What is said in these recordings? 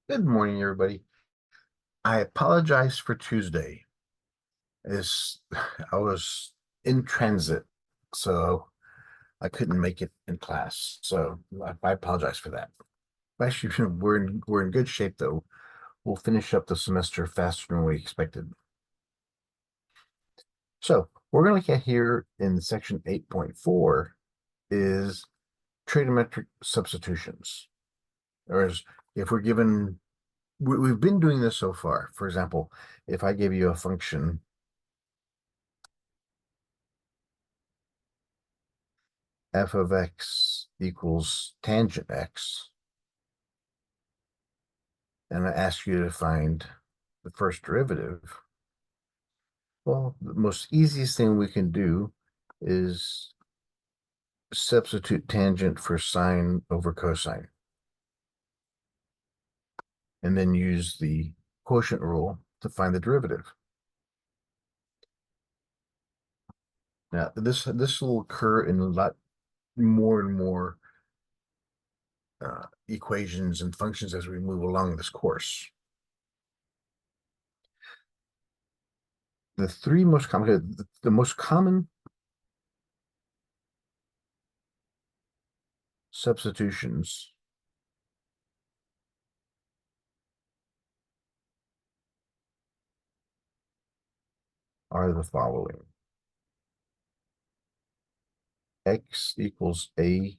Good morning, everybody. I apologize for Tuesday. Is I was in transit, so I couldn't make it in class. So I apologize for that. Actually, we're in good shape though. We'll finish up the semester faster than we expected. So we're going to look at here in section 8.4 is trigonometric substitutions. Or as if we're given, we've been doing this so far. For example, if I give you a function f of x equals tangent x, and I ask you to find the first derivative, well, the most easiest thing we can do is substitute tangent for sine over cosine, and then use the quotient rule to find the derivative. Now, this will occur in a lot more and more equations and functions as we move along this course. The most common substitutions are the following. X equals a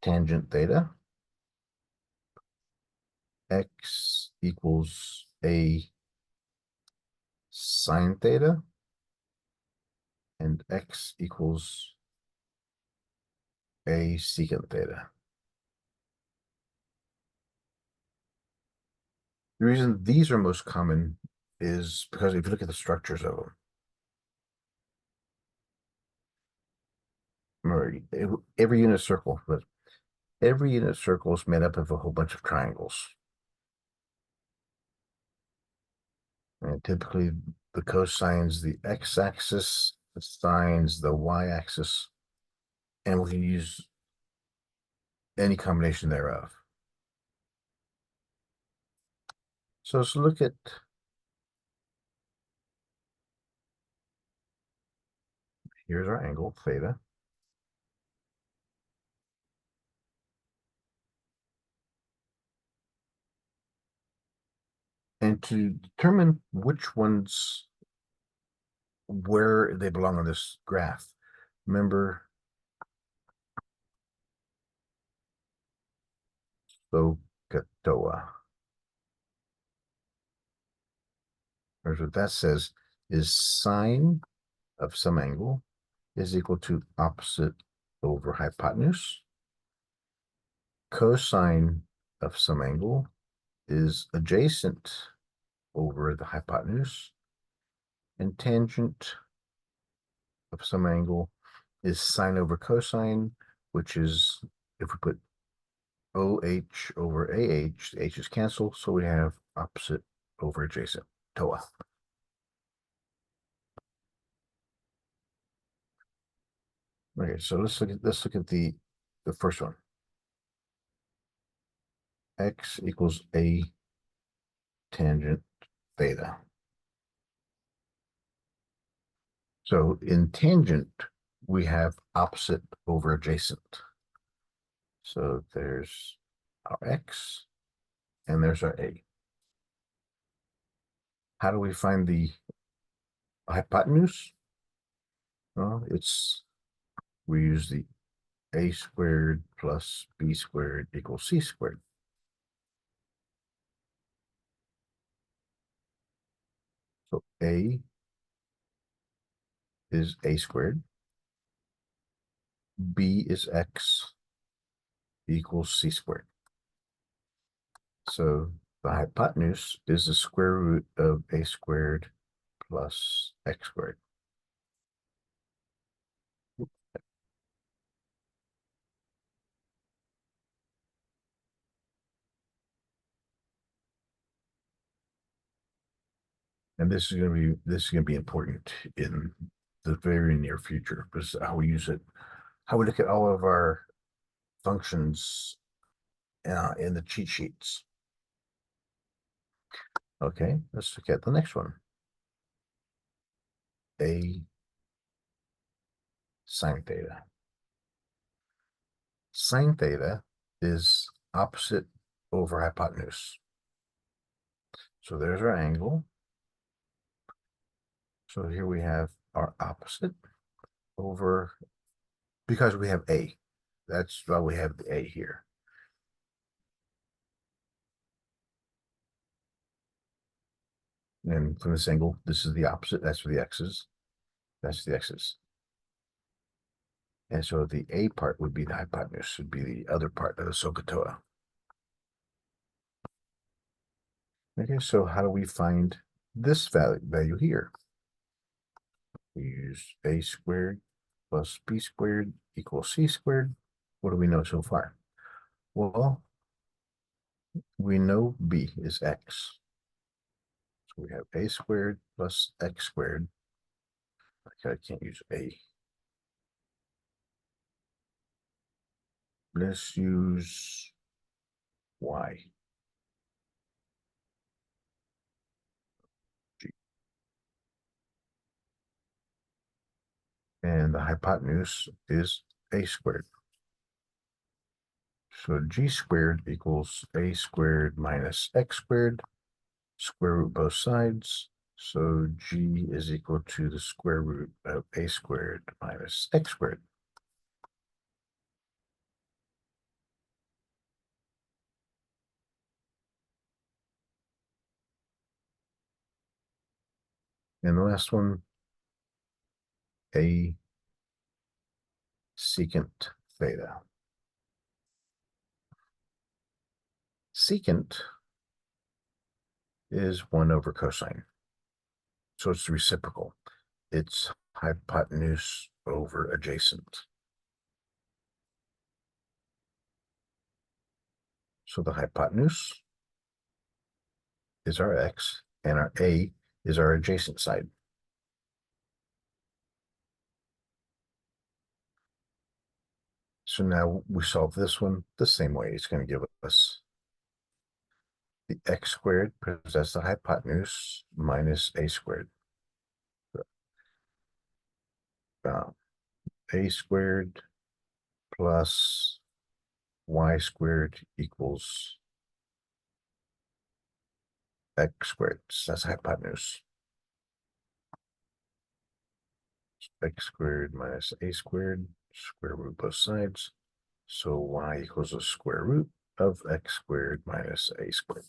tangent theta. X equals a sine theta. And x equals a secant theta. The reason these are most common is because if you look at the structures of them, remember, every unit circle, but every unit circle is made up of a whole bunch of triangles. And typically the cosines, the x-axis, the sines, the y-axis, and we can use any combination thereof. So let's look at here's our angle, theta. And to determine which ones, where they belong on this graph, remember SOHCAHTOA. Here's what that says is sine of some angle is equal to opposite over hypotenuse. Cosine of some angle is adjacent over the hypotenuse. And tangent of some angle is sine over cosine, which is, if we put OH over AH, the H is canceled, so we have opposite over adjacent, TOA. Okay, so let's look at the first one. X equals a tangent theta. So in tangent, we have opposite over adjacent. So there's our x and there's our a. How do we find the hypotenuse? Well, we use the a squared plus b squared equals c squared. So a is a squared, b is x equals c squared. So the hypotenuse is the square root of a squared plus x squared. And this is going to be important in the very near future because how we use it, how we look at all of our functions in the cheat sheets. Okay, let's look at the next one. A sine theta. Sine theta is opposite over hypotenuse. So there's our angle. So here we have our opposite over, because we have A. That's why we have the A here. And from this angle, this is the opposite. That's for the X's. That's the X's. And so the A part would be the hypotenuse, would be the other part of the SOHCAHTOA. Okay, so how do we find this value here? We use A squared plus B squared equals C squared. What do we know so far? Well, we know B is X. So we have A squared plus X squared. Okay, I can't use A. Let's use Y. G. And the hypotenuse is A squared. So G squared equals A squared minus X squared, square root both sides. So G is equal to the square root of A squared minus X squared. And the last one, A secant theta. Secant is 1 over cosine. So it's reciprocal. It's hypotenuse over adjacent. So the hypotenuse is our X, and our A is our adjacent side. So now we solve this one the same way. It's going to give us the X squared, because that's the hypotenuse, minus A squared. A squared plus Y squared equals X squared. So that's hypotenuse. X squared minus A squared, square root both sides. So Y equals the square root of X squared minus A squared.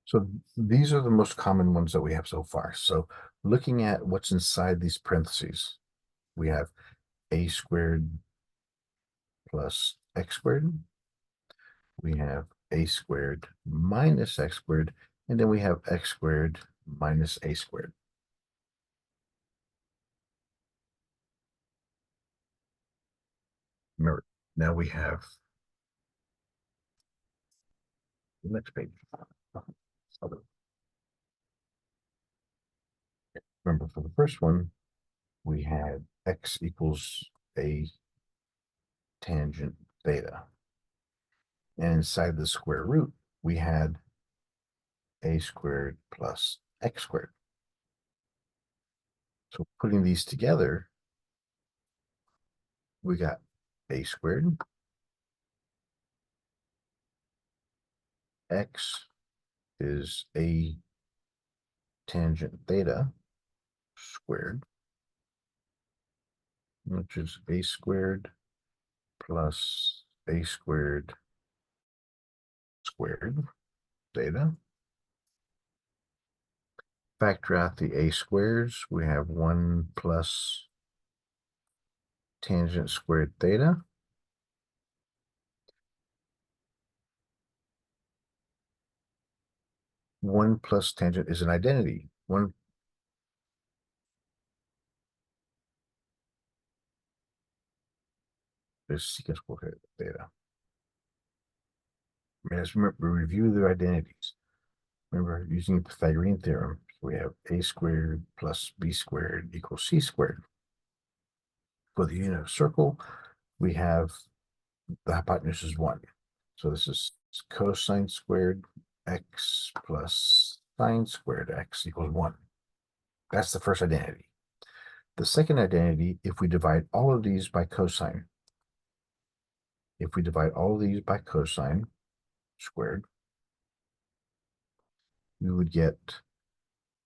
So these are the most common ones that we have so far. So looking at what's inside these parentheses, we have A squared plus X squared. We have A squared minus X squared, and then we have X squared minus A squared. Remember, now we have the next page. Remember, for the first one, we had X equals A tangent theta. And inside the square root, we had A squared plus X squared. So putting these together, we got A squared, X is A tangent theta squared, which is A squared plus A squared squared theta. Factor out the A squares. We have 1 plus tangent squared theta. One plus tangent is an identity. One is secant squared theta. Let's review their identities. Remember, using the Pythagorean theorem, we have A squared plus B squared equals C squared. For the unit of circle, we have the hypotenuse is 1. So this is cosine squared x plus sine squared x equals 1. That's the first identity. The second identity, if we divide all of these by cosine, if we divide all of these by cosine squared, we would get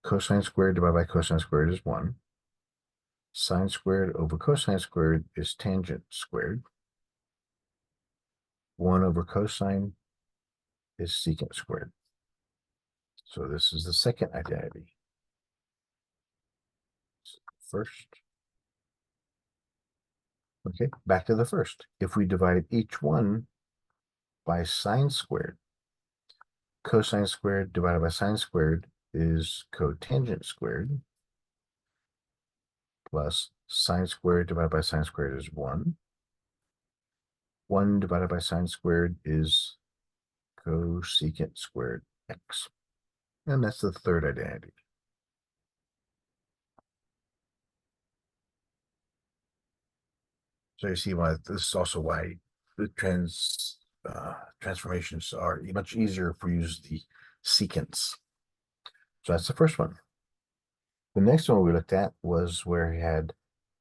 cosine squared divided by cosine squared is 1. Sine squared over cosine squared is tangent squared. 1 over cosine is secant squared. So this is the second identity. First. Okay, back to the first. If we divide each one by sine squared, cosine squared divided by sine squared is cotangent squared, plus sine squared divided by sine squared is 1. 1 divided by sine squared is cosecant squared x. And that's the third identity. So you see why this is also why the transformations are much easier if we use the secants. So that's the first one. The next one we looked at was where we had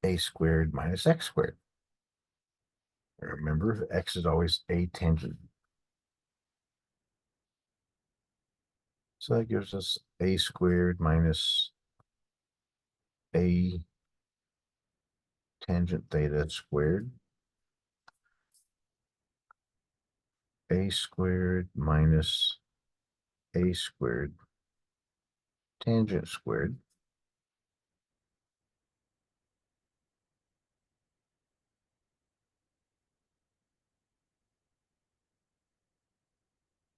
a squared minus x squared. Remember, x is always a tangent. So that gives us a squared minus a tangent theta squared. A squared minus a squared tangent squared.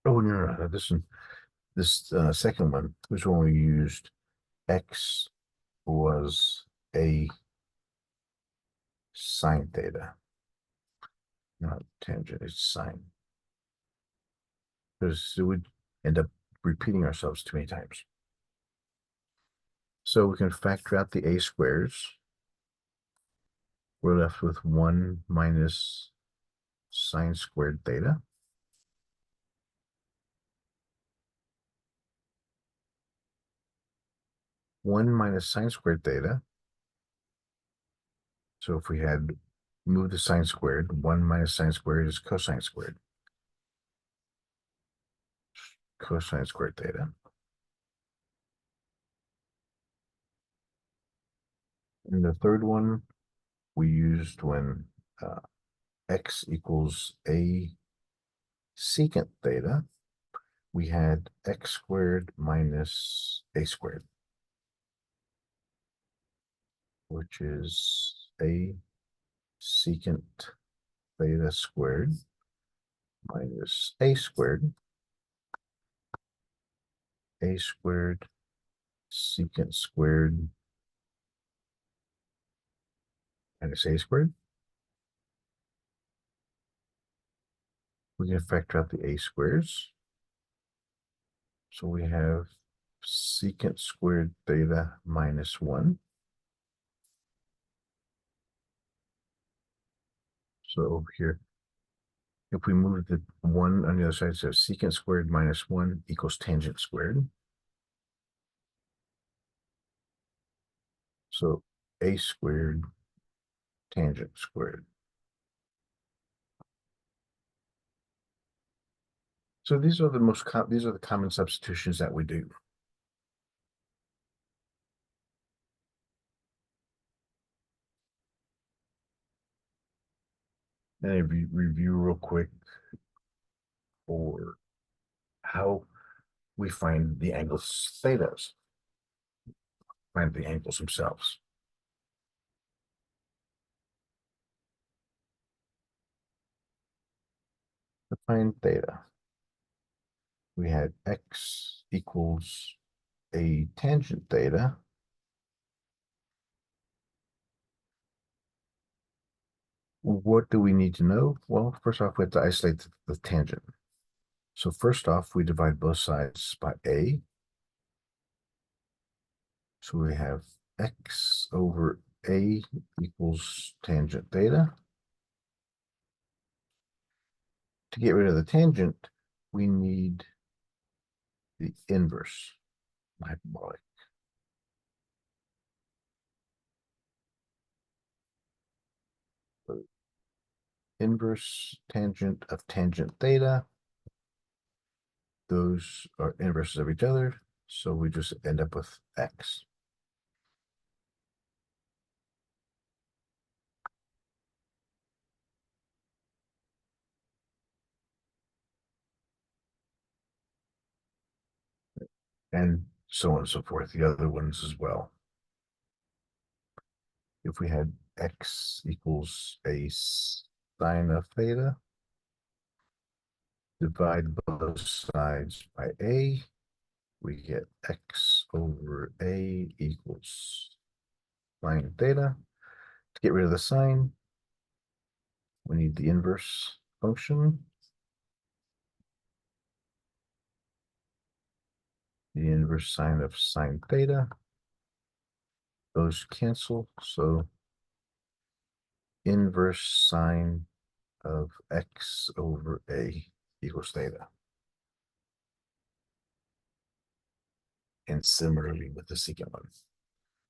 Oh, no, this second one was when we used x was a sine theta, not tangent, it's sine. Because it would end up repeating ourselves too many times. So we can factor out the a squares. We're left with 1 minus sine squared theta. One minus sine squared theta. So if we had moved the sine squared, 1 minus sine squared is cosine squared. Cosine squared theta. And the third one we used when x equals a secant theta, we had x squared minus a squared, which is a secant theta squared minus a squared secant squared minus a squared. We can factor out the a squares. So we have secant squared theta minus 1. So over here, if we move the 1 on the other side, so secant squared minus 1 equals tangent squared. So a squared tangent squared. So these are the common substitutions that we do. And if you review real quick for how we find the angles thetas, find the angles themselves. To find theta, we had x equals a tangent theta. What do we need to know? Well, first off, we have to isolate the tangent. So first off, we divide both sides by a. So we have x over a equals tangent theta. To get rid of the tangent, we need the inverse hyperbolic. Inverse tangent of tangent theta. Those are inverses of each other, so we just end up with x. And so on and so forth, the other ones as well. If we had x equals a sine of theta, divide both sides by a, we get x over a equals sine theta. To get rid of the sine, we need the inverse function. The inverse sine of sine theta. Those cancel, so inverse sine of x over a equals theta. And similarly with the secant one.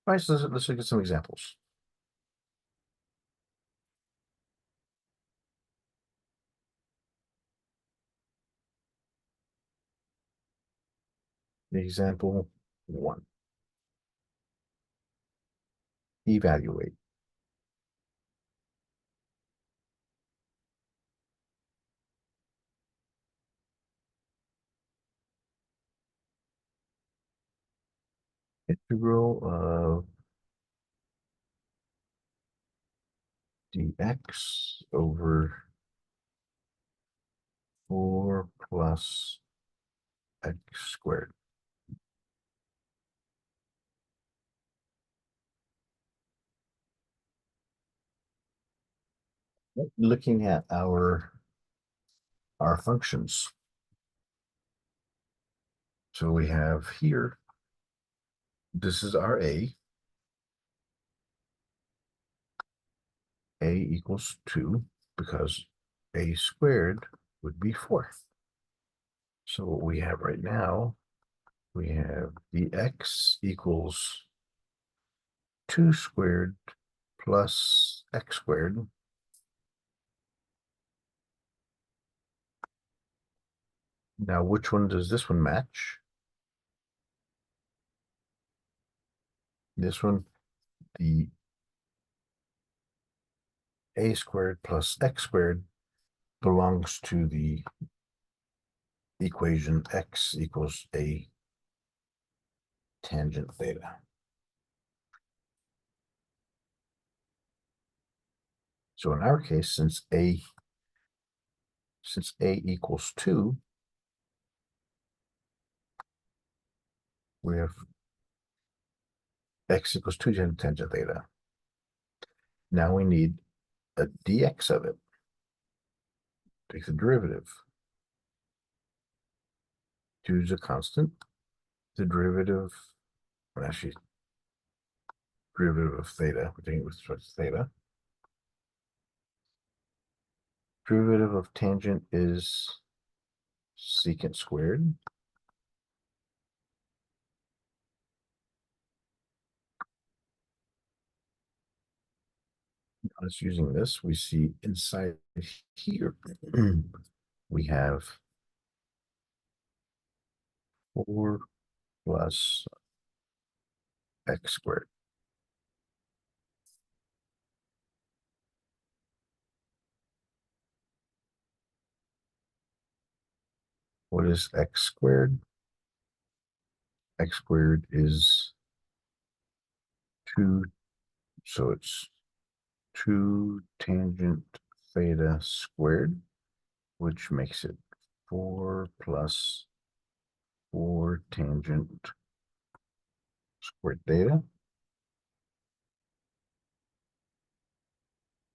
All right, so let's look at some examples. Example 1. Evaluate. Integral of dx over 4 plus x squared. Looking at our functions. So we have here, this is our a. A equals 2 because a squared would be 4. So what we have right now, we have dx equals 2 squared plus x squared. Now, which one does this one match? This one, the a squared plus x squared belongs to the equation x equals a tangent theta. So in our case, since a equals 2, we have x equals 2 tangent theta. Now we need a dx of it. Take the derivative. 2 is a constant. The derivative, well, actually, derivative of theta, we're taking it with respect to theta. Derivative of tangent is secant squared. Us using this, we see inside here, we have 4 plus x squared. What is x squared? X squared is 2, so it's 2 tangent theta squared, which makes it 4 plus 4 tangent squared theta.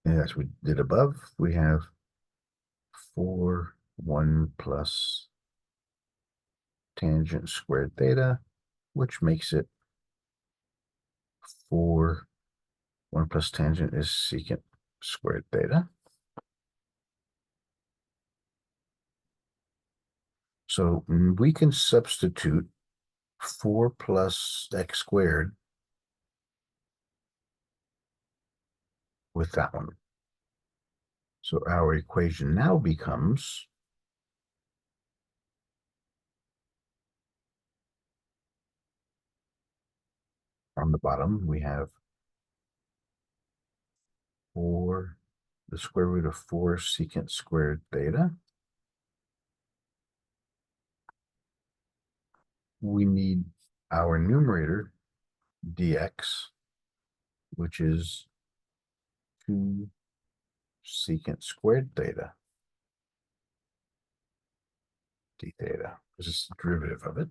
And as we did above, we have 4, 1 plus tangent squared theta, which makes it 4, 1 plus tangent is secant squared theta. So we can substitute 4 plus x squared with that one. So our equation now becomes on the bottom, we have 4, the square root of 4 secant squared theta. We need our numerator, dx, which is 2 secant squared theta, d theta. This is the derivative of it.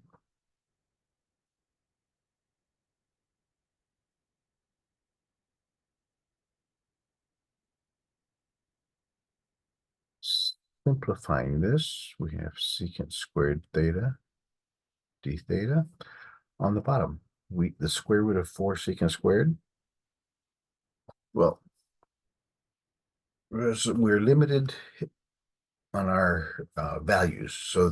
Simplifying this, we have secant squared theta, d theta. On the bottom, the square root of 4 secant squared. Well, we're limited on our values. So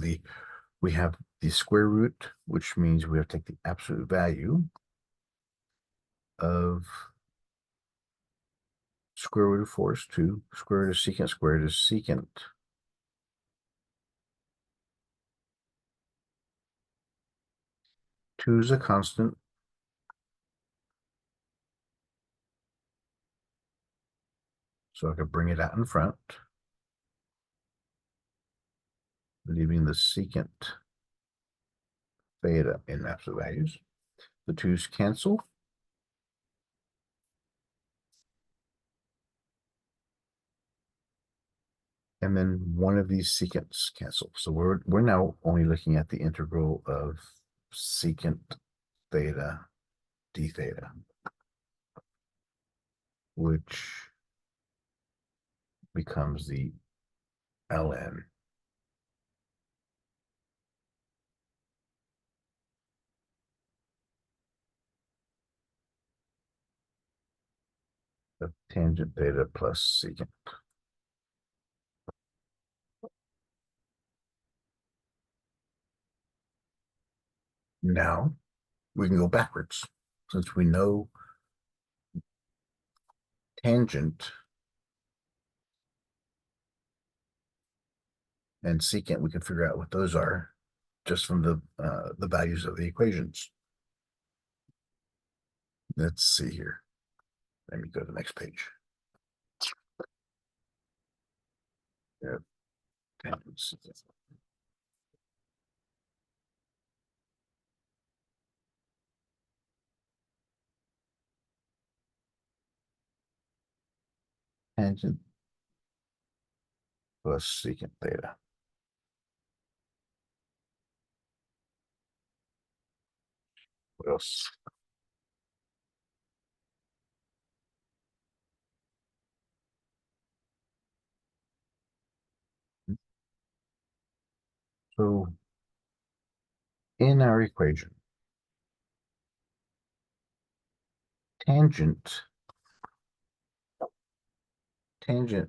we have the square root, which means we have to take the absolute value of square root of 4 is 2. Square root of secant squared is secant. Two is a constant. So I could bring it out in front, leaving the secant theta in absolute values. The 2's cancel. And then one of these secants cancel. So we're now only looking at the integral of secant theta d theta, which becomes the ln of tangent theta plus secant. Now we can go backwards. Since we know tangent and secant, we can figure out what those are just from the values of the equations. Let's see here. Let me go to the next page. Yeah. Tangent plus secant theta. What else? So in our equation, tangent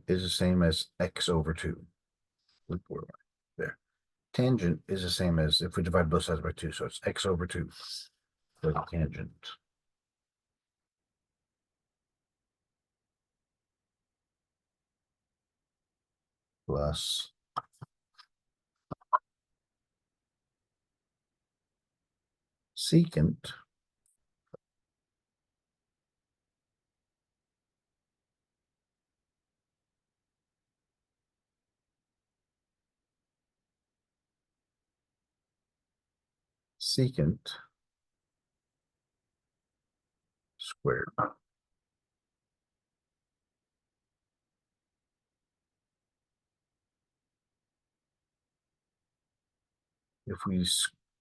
is the same as x over 2. There. Tangent is the same as if we divide both sides by 2, so it's x over 2 for the tangent. Plus secant squared. If we,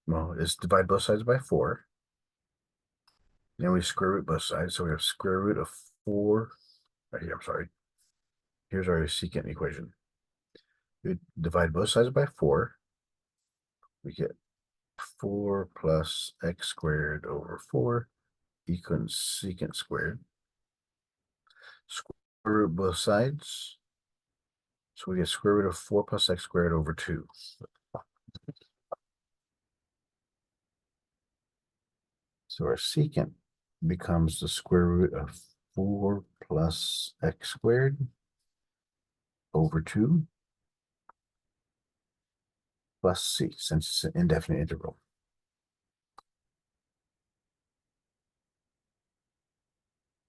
well, let's divide both sides by 4. Then we square root both sides. So we have square root of 4. Right here, I'm sorry. Here's our secant equation. We divide both sides by 4. We get 4 plus x squared over 4 equals secant squared. Square root both sides. So we get square root of 4 plus x squared over 2. So our secant becomes the square root of 4 plus x squared over 2 plus c, since it's an indefinite integral.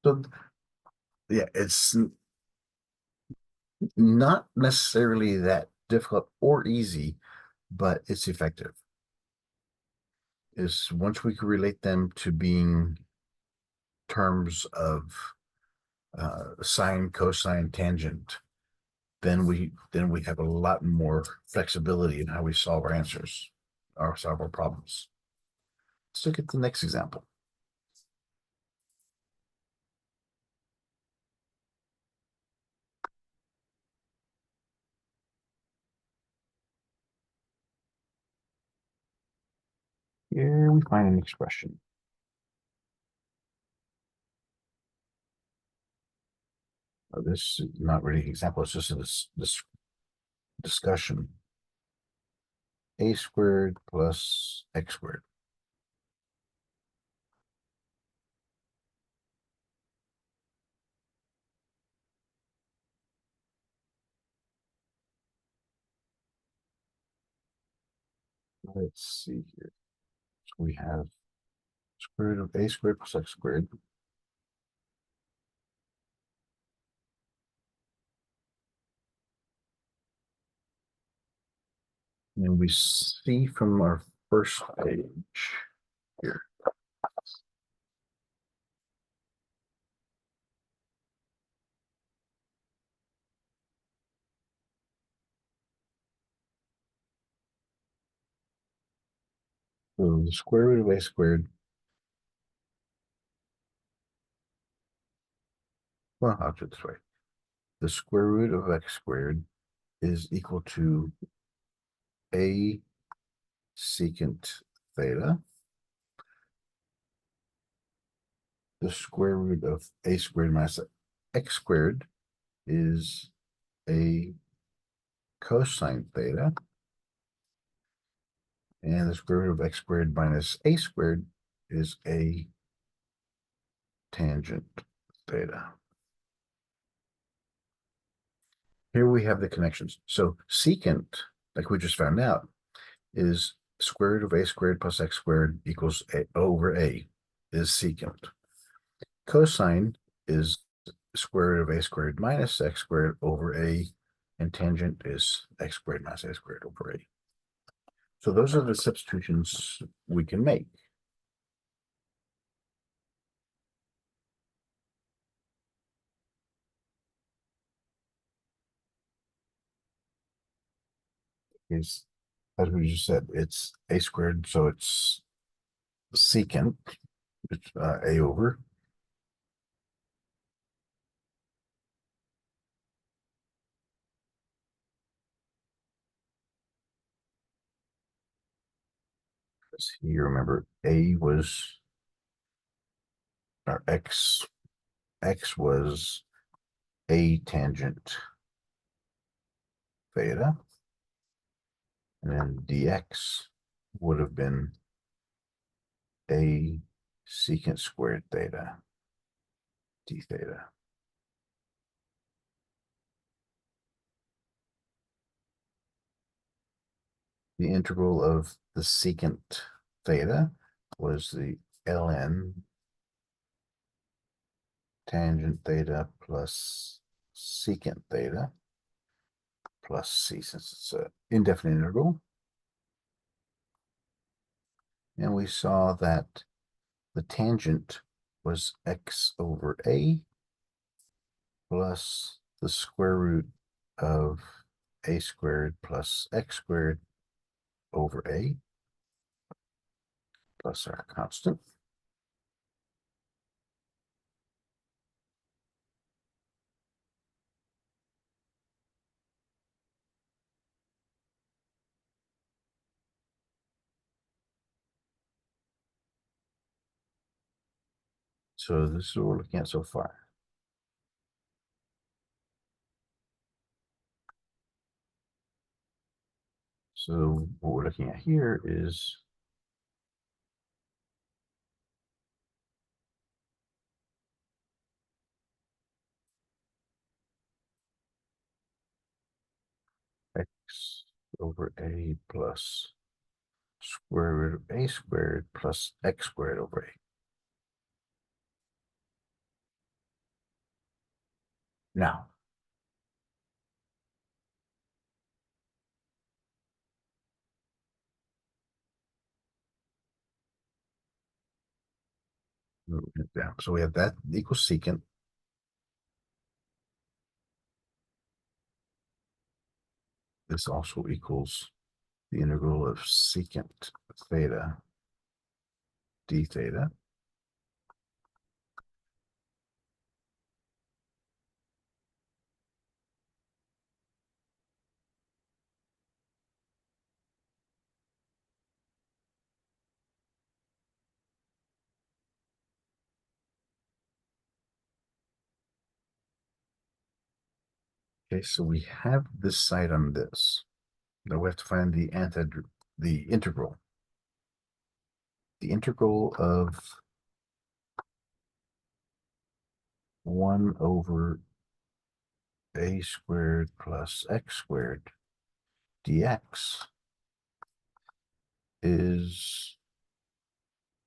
So yeah, it's not necessarily that difficult or easy, but it's effective. Is once we can relate them to being terms of sine, cosine, tangent, then we have a lot more flexibility in how we solve our answers or solve our problems. Let's look at the next example. Here we find an expression. This is not really an example, it's just this discussion. A squared plus x squared. Let's see here. So we have square root of a squared plus x squared. And we see from our first page here. So the square root of a squared. Well, I'll do it this way. The square root of x squared is equal to a secant theta. The square root of a squared minus x squared is a cosine theta. And the square root of x squared minus a squared is a tangent theta. Here we have the connections. So secant, like we just found out, is square root of a squared plus x squared equals a over a is secant. Cosine is square root of a squared minus x squared over a, and tangent is x squared minus a squared over a. So those are the substitutions we can make. Is, as we just said, it's a squared, so it's secant, it's a over. You remember a was our x was a tangent theta, and then dx would have been a secant squared theta, d theta. The integral of the secant theta was the ln tangent theta plus secant theta plus c, since it's an indefinite integral. And we saw that the tangent was x over a plus the square root of a squared plus x squared over a plus our constant. So this is what we're looking at so far. So what we're looking at here is over a plus square root of a squared plus x squared over a. Now, so we have that equals secant. This also equals the integral of secant theta d theta. Okay, so we have this side on this. Now we have to find the integral. The integral of 1 over a squared plus x squared dx is,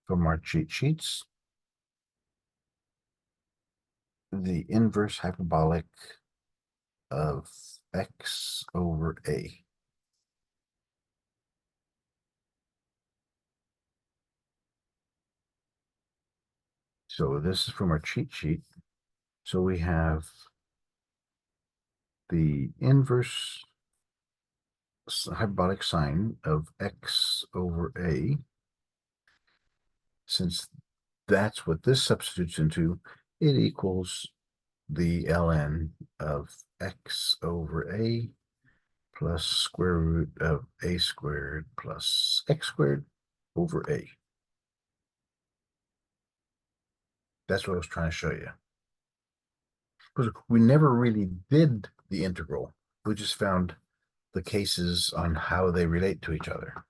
from our cheat sheets, the inverse hyperbolic of x over a. So this is from our cheat sheet. So we have the inverse hyperbolic sine of x over a. Since that's what this substitutes into, it equals the ln of x over a plus square root of a squared plus x squared over a. That's what I was trying to show you. Because we never really did the integral. We just found the cases on how they relate to each other.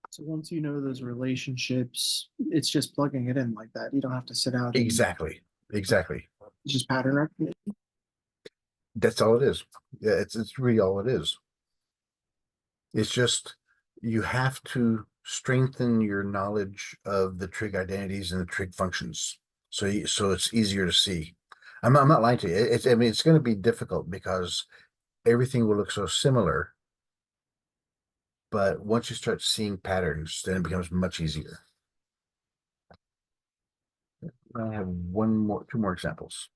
So once you know those relationships, it's just plugging it in like that. You don't have to sit out. Exactly. Exactly. It's just pattern recognition. That's all it is. Yeah, it's really all it is. It's just you have to strengthen your knowledge of the trig identities and the trig functions, so it's easier to see. I'm not lying to you. I mean, it's going to be difficult because everything will look so similar, but once you start seeing patterns, then it becomes much easier. I have two more examples.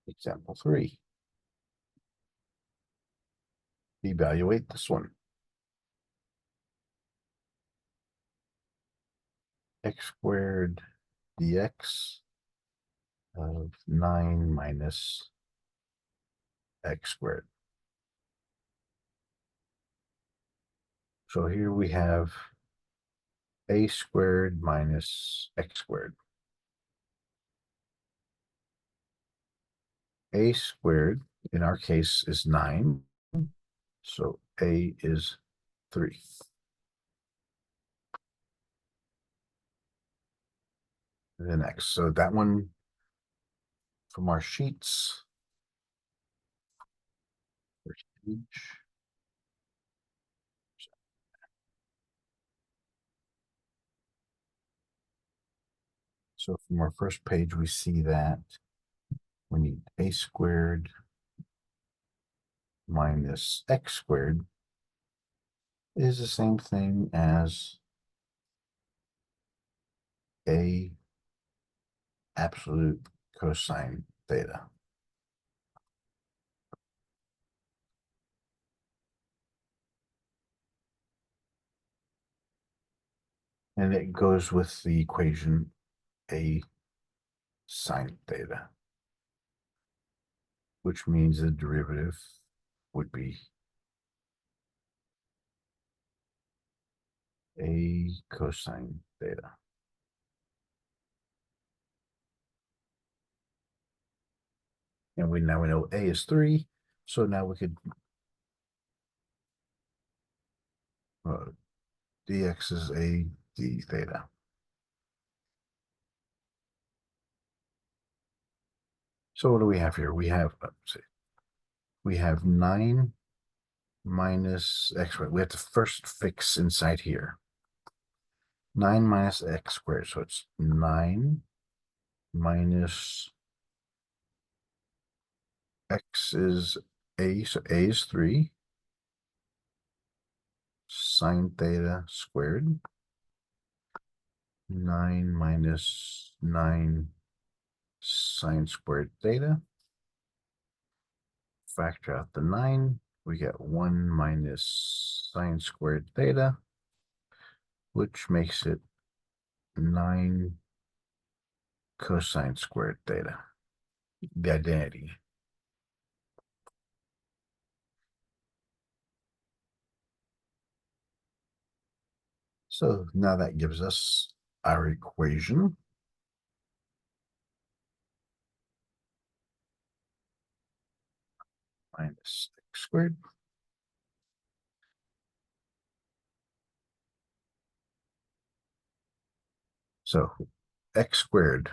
Example 3. Evaluate this one. X squared dx of 9 minus x squared. So here we have a squared minus x squared. A squared, in our case, is 9. So a is 3. The next, so that one from our sheets. First page. So from our first page, we see that we need a squared minus x squared is the same thing as a absolute cosine theta. And it goes with the equation a sine theta, which means the derivative would be a cosine theta. And now we know a is 3, so now we could dx is a d theta. So what do we have here? We have, let's see, we have 9 minus x squared. We have to first fix inside here. 9 minus x squared. So it's 9 minus x is a, so a is 3 sine theta squared. 9 minus 9 sine squared theta. Factor out the 9. We get 1 minus sine squared theta, which makes it 9 cosine squared theta, the identity. So now that gives us our equation. Minus x squared. So x squared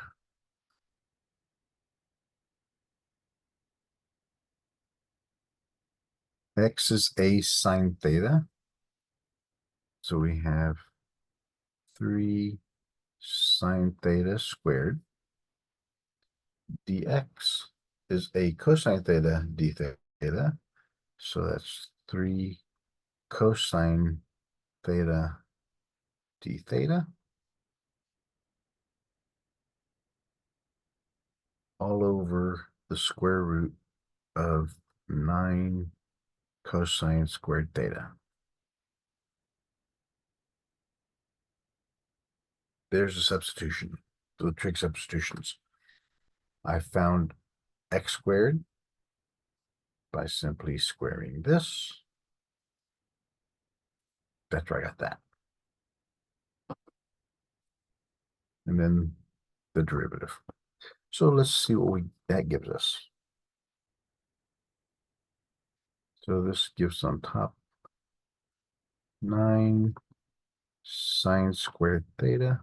x is a sine theta. So we have 3 sine theta squared. Dx is a cosine theta d theta. So that's 3 cosine theta d theta. All over the square root of 9 cosine squared theta. There's a substitution, the trig substitutions. I found x squared by simply squaring this. That's where I got that. And then the derivative. So let's see what that gives us. So this gives on top 9 sine squared theta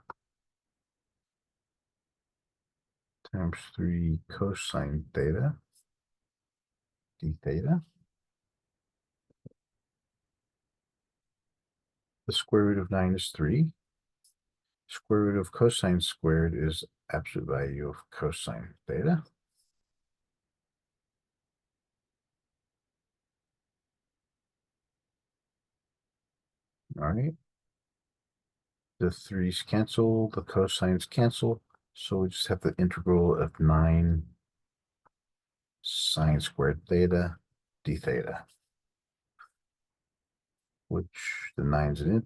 times 3 cosine theta d theta. The square root of 9 is 3. Square root of cosine squared is absolute value of cosine theta. All right. The 3's cancel, the cosines cancel. So we just have the integral of 9 sine squared theta d theta, which the 9's an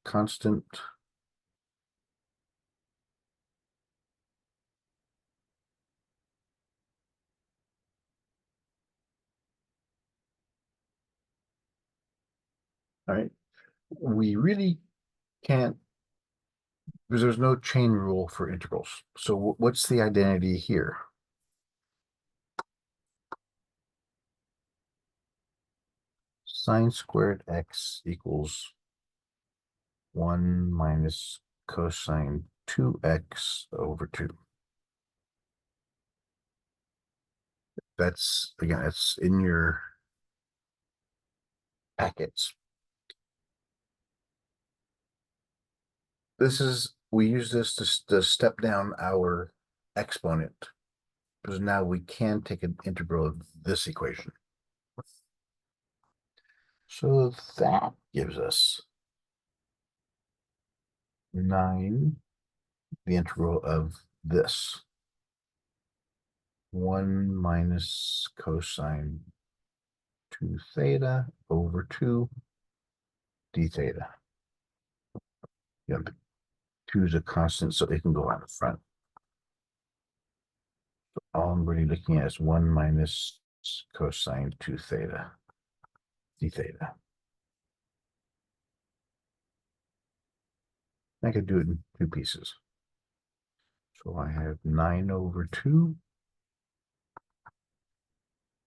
constant. All right. We really can't, because there's no chain rule for integrals. So what's the identity here? Sine squared x equals 1 minus cosine 2x over 2. That's, again, it's in your packets. This is, we use this to step down our exponent, because now we can take an integral of this equation. So that gives us 9, the integral of this. 1 minus cosine 2 theta over 2 d theta. Yeah, 2 is a constant, so it can go out the front. So all I'm really looking at is 1 minus cosine 2 theta d theta. I could do it in 2 pieces. So I have 9 over 2,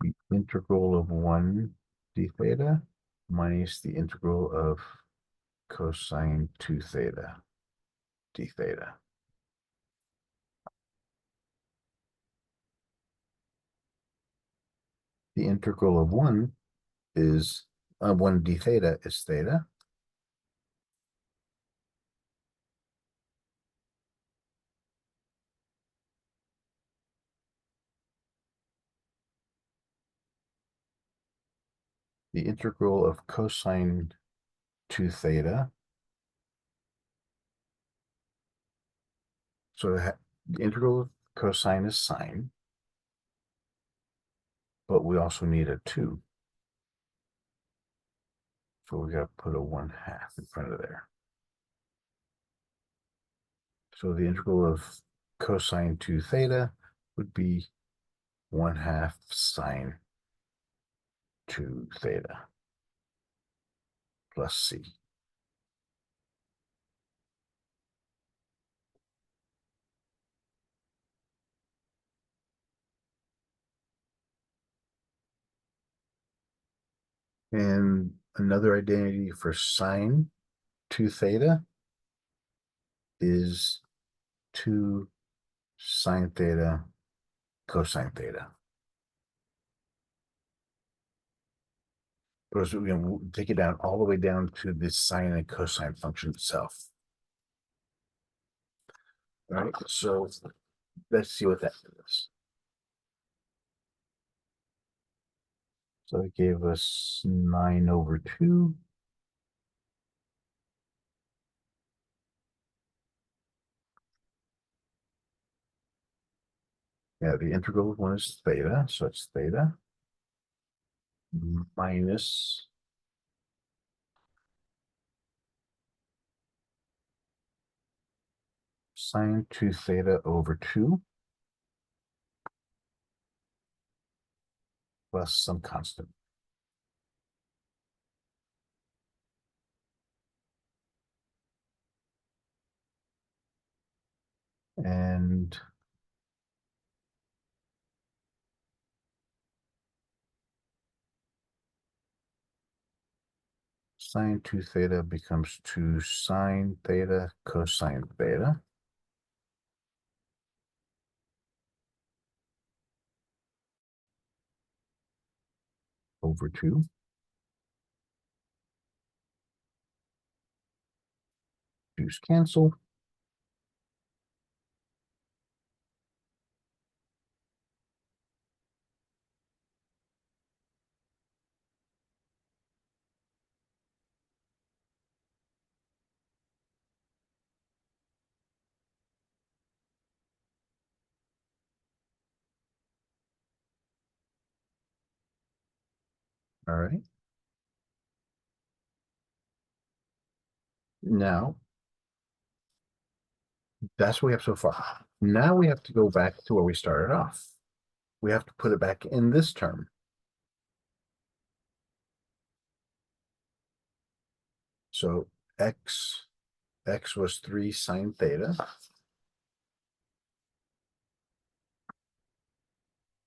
the integral of 1 d theta minus the integral of cosine 2 theta d theta. the integral of 1 is 1 d theta is theta. The integral of cosine 2 theta. So the integral of cosine is sine, but we also need a 2. So we got to put a 1/2 in front of there. So the integral of cosine 2 theta would be 1/2 sine 2 theta plus c. And another identity for sine 2 theta is 2 sine theta cosine theta. Because we'll take it down all the way down to the sine and cosine function itself. All right, so let's see what that is. So it gave us 9/2. Yeah, the integral of 1 is theta, so it's theta minus sine 2 theta over 2 plus some constant. And sine 2 theta becomes 2 sine theta cosine theta. Over 2. Two's cancel. All right. Now, that's what we have so far. Now we have to go back to where we started off. We have to put it back in this term. So x was 3 sine theta.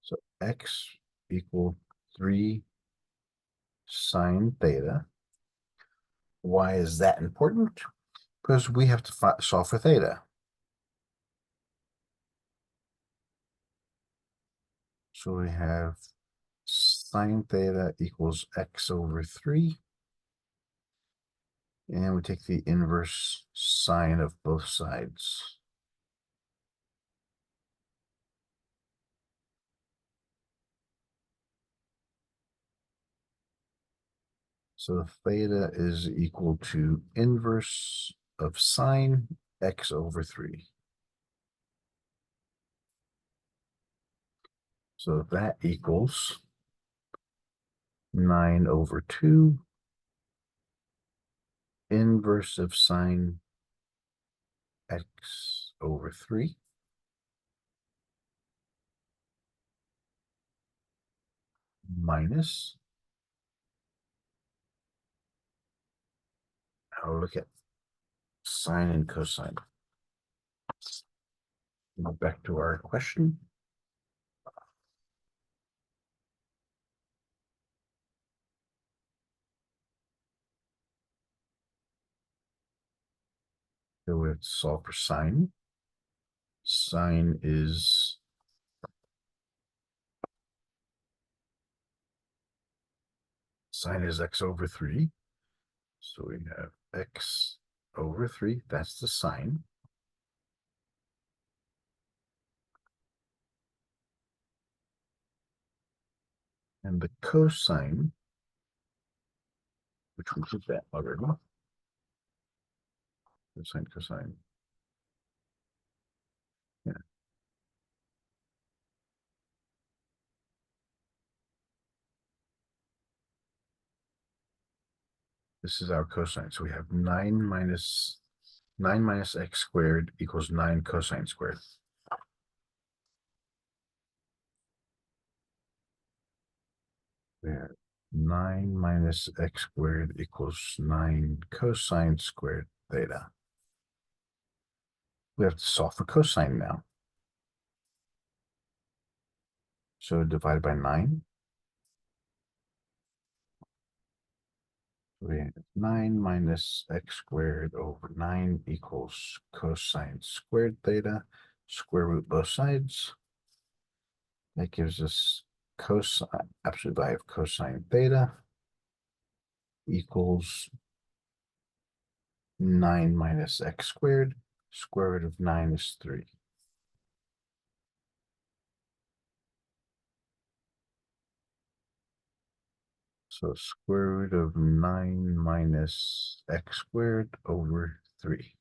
So x equal 3 sine theta. Why is that important? Because we have to solve for theta. So we have sine theta equals x over 3. And we take the inverse sine of both sides. So theta is equal to inverse of sine x over 3. So that equals 9/2 inverse of sine x over 3 minus, now look at sine and cosine. Go back to our question. So we have to solve for sine. Sine is Sine is x over 3. So we have x over 3. That's the sine. And the cosine, which we did that already. Cosine, cosine. Yeah. This is our cosine. So we have 9 minus x squared equals 9 cosine squared. We have 9 minus x squared equals 9 cosine squared theta. We have to solve for cosine now. So divided by 9. We have 9 minus x squared over 9 equals cosine squared theta. Square root both sides. That gives us cosine, absolute value of cosine theta equals 9 minus x squared. Square root of 9 is 3. So square root of 9 minus x squared over 3.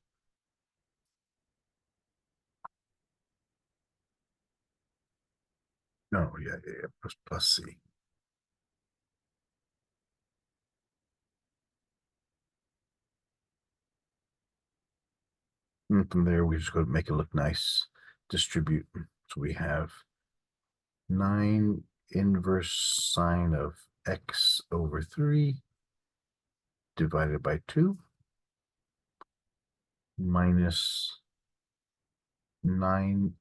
No, yeah, plus c. And from there, we just go to make it look nice. Distribute. So we have 9 inverse sine of x over 3 divided by 2 minus 9x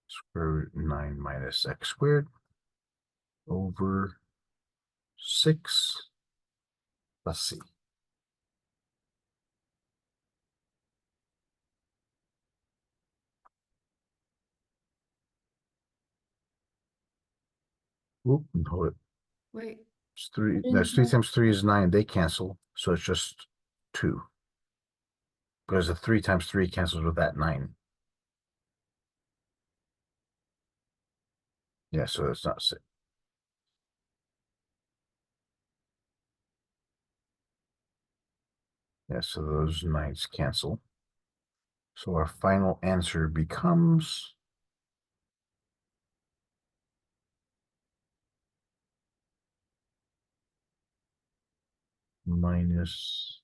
square root 9 minus x squared over 6 plus c. Oop, hold it. Wait, It's 3. didn't No, it's 3 have- times 3 is 9. They cancel. So it's just 2. Because the 3 times 3 cancels with that 9. Yeah, so it's not 6. Yeah, so those 9s cancel. So our final answer becomes minus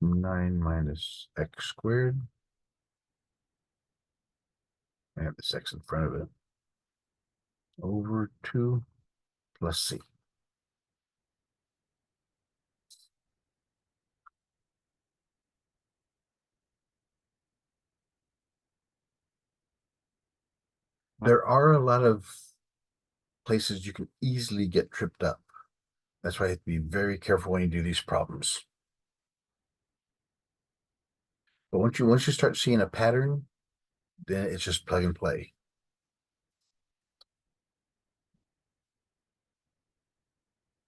9 minus x squared. I have this x in front of it. Over 2 plus c. There are a lot of places you can easily get tripped up. That's why you have to be very careful when you do these problems. But once you start seeing a pattern, then it's just plug and play.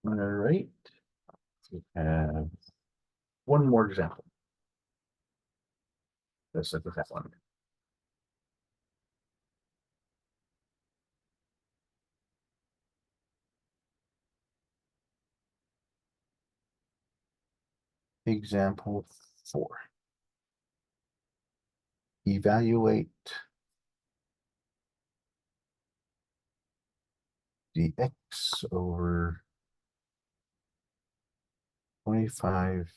All right. We have one more example. Let's look at that one. Example 4. Evaluate the x over 25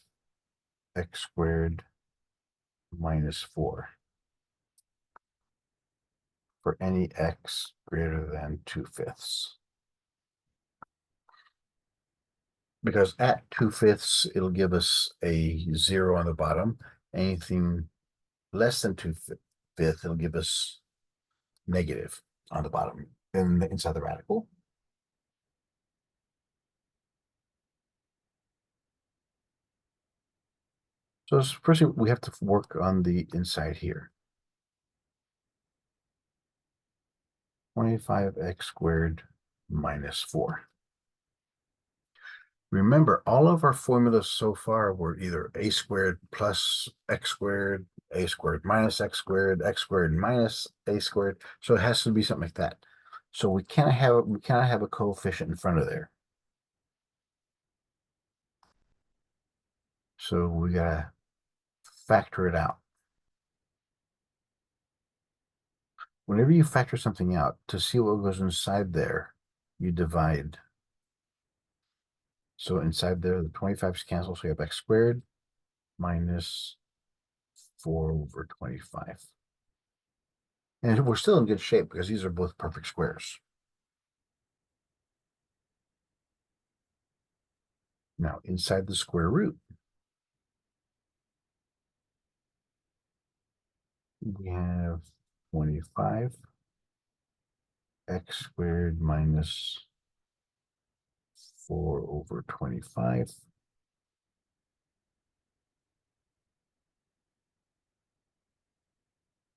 x squared minus 4 for any x greater than 2/5. Because at 2/5, it'll give us a 0 on the bottom. Anything less than 2/5, it'll give us negative on the bottom inside the radical. So first we have to work on the inside here. 25x squared minus 4. Remember, all of our formulas so far were either a squared plus x squared, a squared minus x squared minus a squared. So it has to be something like that. So we cannot have a coefficient in front of there. So we gotta factor it out. Whenever you factor something out, to see what goes inside there, you divide. So inside there, the 25's cancel, so you have x squared minus 4 over 25. And we're still in good shape because these are both perfect squares. Now, inside the square root, we have 25 x squared minus 4 over 25.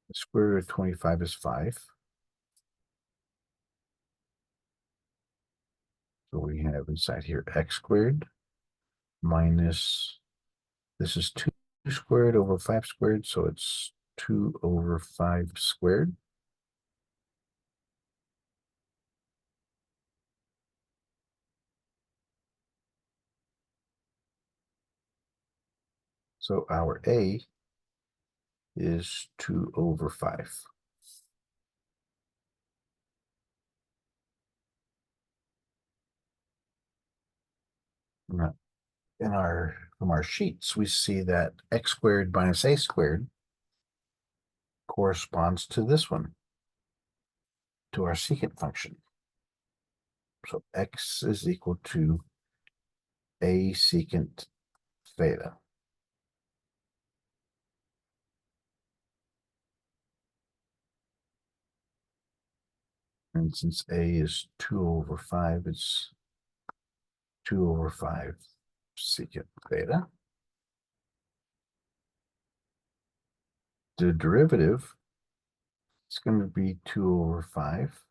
The square root of 25 is 5. So we have inside here x squared minus, this is 2 squared over 5 squared, so it's 2 over 5 squared. So our A is 2 over 5. Now, from our sheets, we see that x squared minus a squared corresponds to this one, to our secant function. So x is equal to a secant theta. And since a is 2 over 5, it's 2 over 5 secant theta. The derivative is going to be 2 over 5.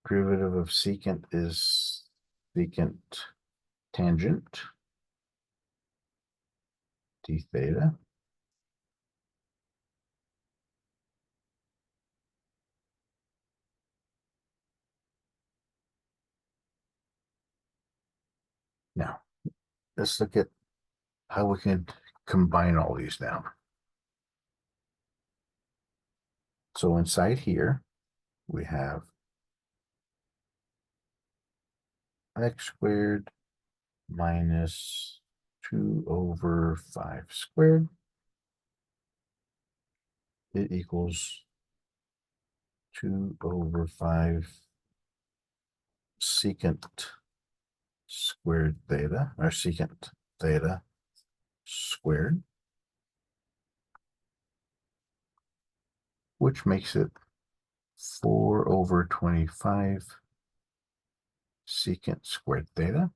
Derivative of secant is secant tangent d theta. Now, let's look at how we can combine all these now. So inside here, we have x squared minus 2 over 5 squared. It equals 2 over 5 secant squared theta, or secant theta squared, which makes it 4 over 25 secant squared theta.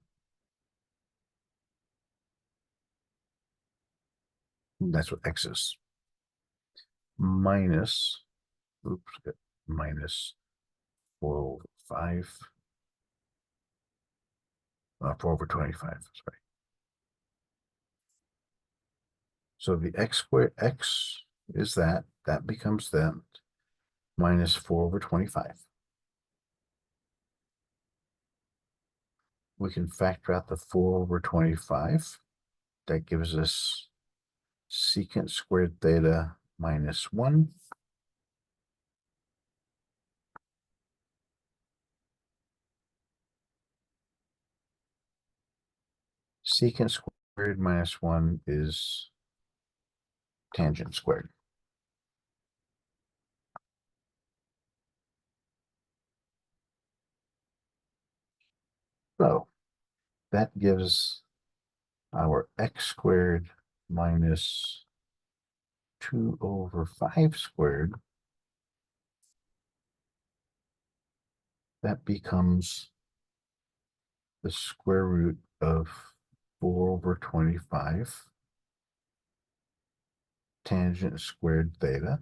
That's what x is. Minus, minus 4 over 5. 4 over 25, sorry. So the x squared, x is that becomes that, minus 4 over 25. We can factor out the 4 over 25. That gives us secant squared theta minus 1. Secant squared minus 1 is tangent squared. So that gives our x squared minus 2 over 5 squared. That becomes the square root of 4 over 25 tangent squared theta.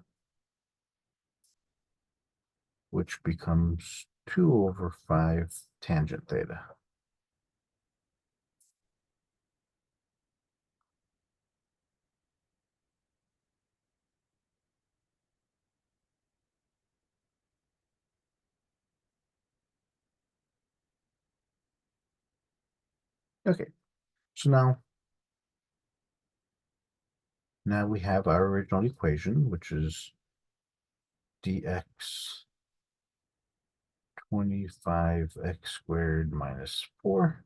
which becomes 2/5 tangent theta. Okay, so now we have our original equation, which is dx 25x squared minus 4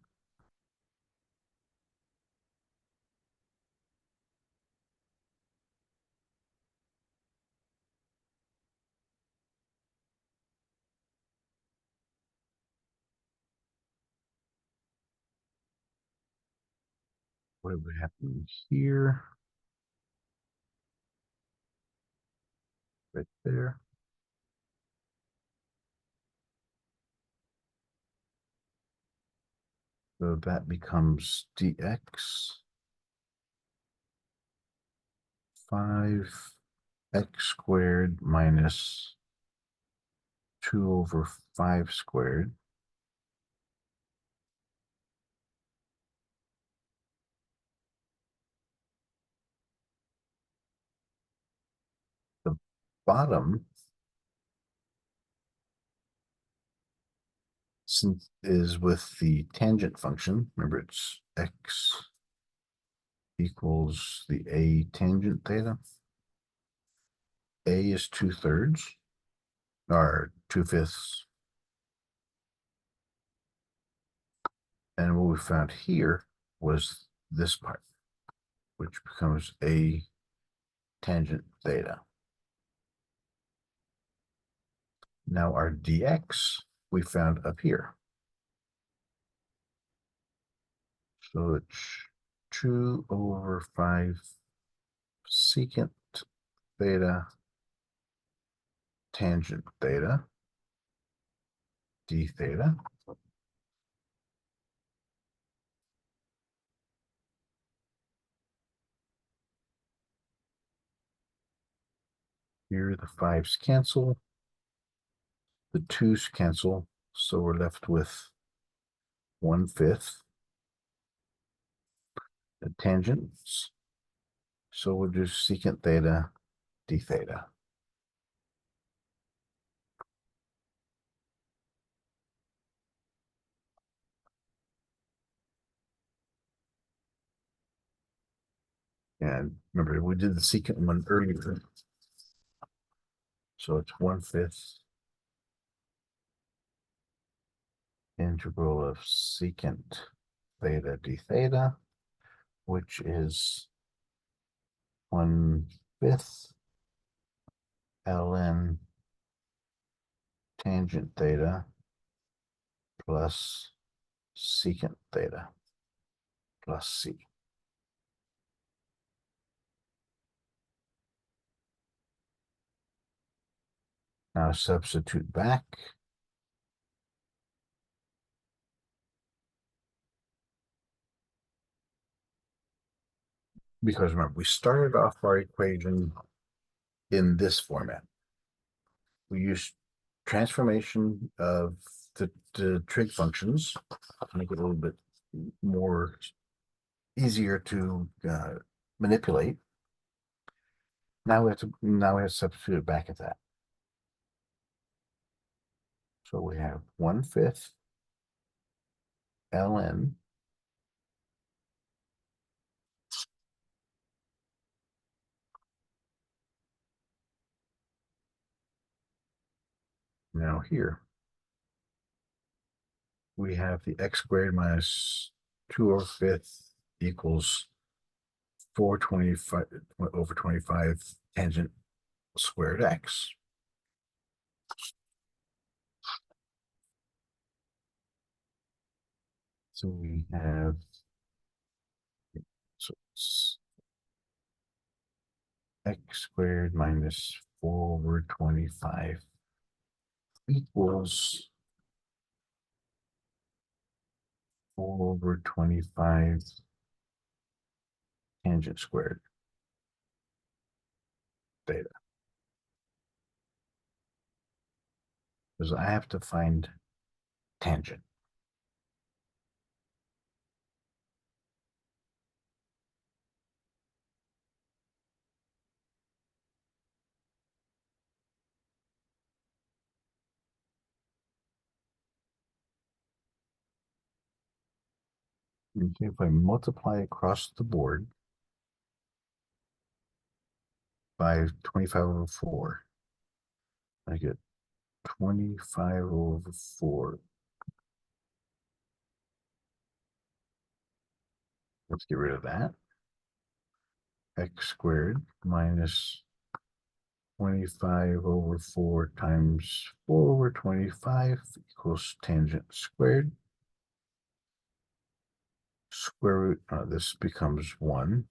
what would happen here, right there. So that becomes dx 5x squared minus 2/5 squared. The bottom is with the tangent function. Remember, it's x equals the a tangent theta. A is 2/3 or 2/5. And what we found here was this part, which becomes a tangent theta. Now our dx we found up here. So it's 2/5 secant theta tangent theta d theta. Here the 5's cancel, the 2's cancel, so we're left with 1/5. The tangents, so we'll do secant theta d theta. And remember, we did the secant one earlier. So it's 1/5 integral of secant theta d theta, which is 1/5 ln tangent theta plus secant theta plus c. Now substitute back. Because remember, we started off our equation in this format. We used transformation of the trig functions to make it a little bit more easier to manipulate. Now we have to substitute it back at that. So we have 1/5 ln now here we have the x squared minus 2/5 equals 4/25 tangent squared x. So we have, so it's x squared minus 4/25 equals 4/25 tangent squared theta. because I have to find tangent. Okay, if I multiply across the board by 25/4, I get 25/4. Let's get rid of that. X squared minus 25/4 times 4/25 equals tangent squared. Square root, this becomes 1.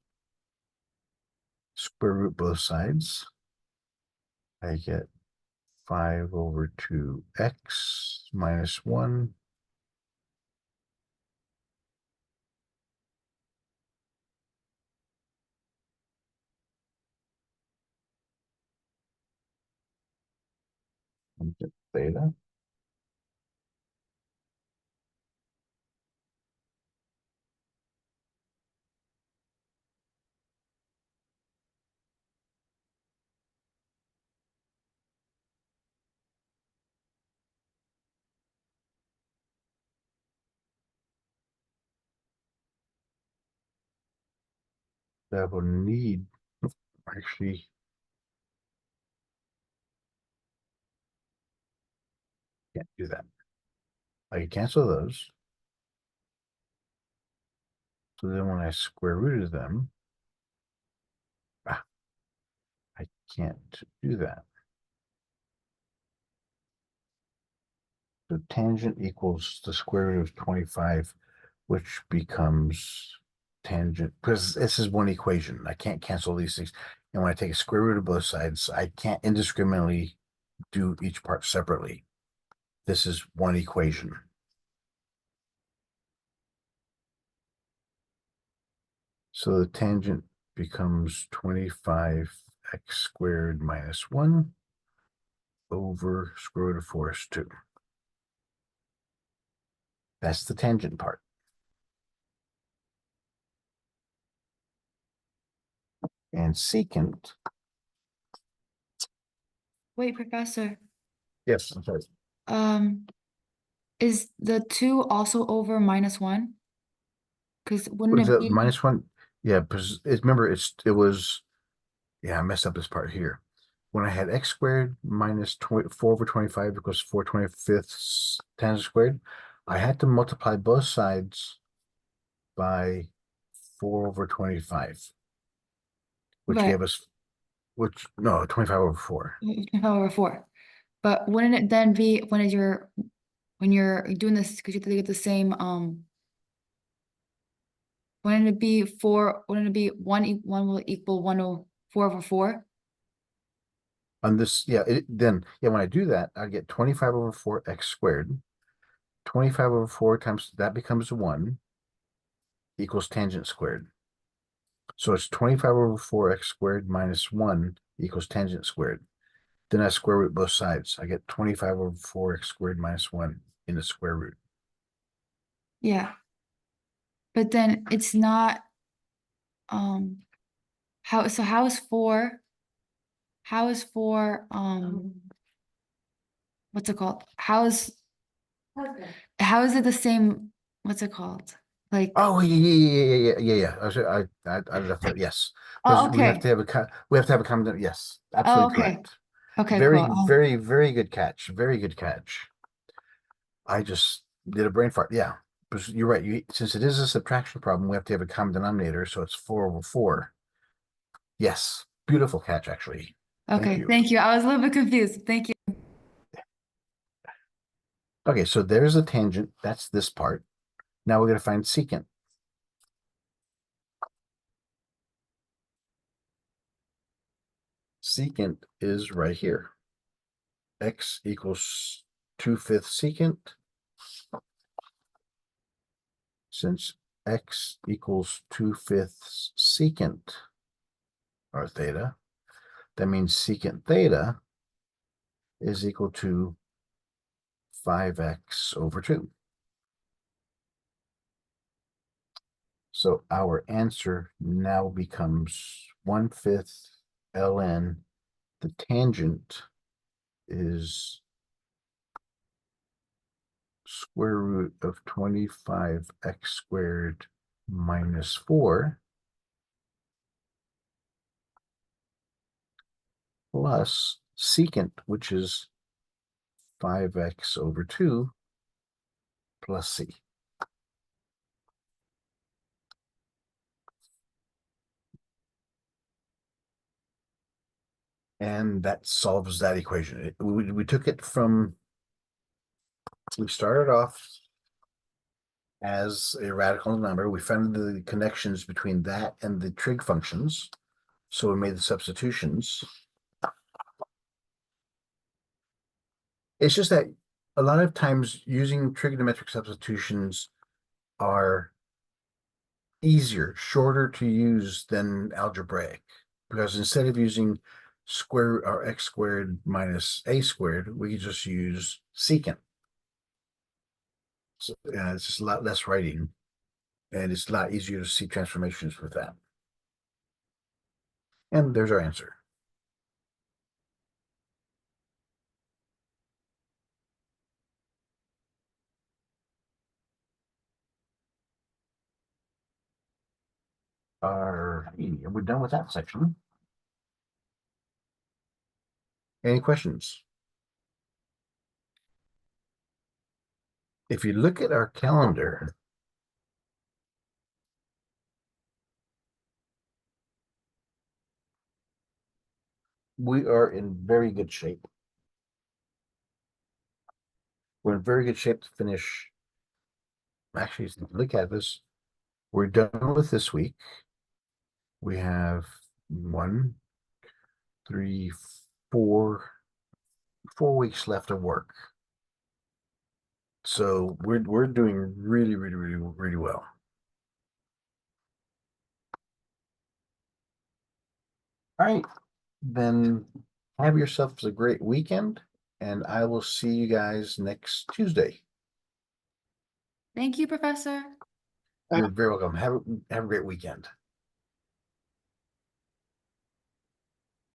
Square root both sides. I get 5/2x minus 1. And get theta. That will need, actually, can't do that. I can cancel those. So then when I square rooted them, I can't do that. So tangent equals the square root of 25, which becomes tangent, because this is one equation. I can't cancel these things. And when I take a square root of both sides, I can't indiscriminately do each part separately. This is one equation. So the tangent becomes 25x squared minus 1 over square root of 4 is 2. That's the tangent part. And secant. Wait, Professor. Yes, I'm sorry. Is the 2 also over -1? Because wouldn't Was it it be -1? Yeah, because remember it was, yeah, I messed up this part here. When I had x squared minus 4/25 equals 4/25 tangent squared, I had to multiply both sides by 4/25, which But gave us, no, 25/4. 4? But wouldn't it then be when you're doing this because you have to get the same wouldn't it be 4? Wouldn't it be 1 will equal 1/4/4? On this, yeah, when I do that, I get 25/4 x squared. 25/4 times that becomes 1 equals tangent squared. So it's 25/4 x squared minus 1 equals tangent squared. Then I square root both sides. I get 25/4 x squared minus 1 in the square root. Yeah. But then it's not how is 4 what's it called? How is it the same? What's it called? Like, Oh, yeah. I left that. Yes, because oh, okay. we have to have a common. Yes, Oh, absolutely okay. correct. Okay, Very, cool. very, very good catch. Very good catch. I just did a brain fart. Yeah, because you're right. Since it is a subtraction problem, we have to have a common denominator, so it's 4/4. Yes, beautiful catch, actually. Thank Okay, you. thank you. I was a little bit confused. Thank you. Okay, so there's a tangent. That's this part. Now we're going to find secant. Secant is right here. X equals 2/5 secant. Since x equals 2/5 secant, or theta, that means secant theta is equal to 5x/2. So our answer now becomes 1/5 ln. The tangent is square root of 25x² minus 4 plus secant, which is 5x/2 plus c. And that solves that equation. We took it from, we started off as a radical number. We found the connections between that and the trig functions. So we made the substitutions. It's just that a lot of times using trigonometric substitutions are easier, shorter to use than algebraic, because instead of using square or x² minus a², we can just use secant. So it's just a lot less writing, and it's a lot easier to see transformations with that. And there's our answer. We're done with that section. Any questions? If you look at our calendar, we are in very good shape. We're in very good shape to finish. Actually, look at this. We're done with this week. We have 1, 3, 4 weeks left of work. So we're doing really well. All right, then have yourselves a great weekend, and I will see you guys next Tuesday. Thank you, Professor. You're very welcome. Have a great weekend.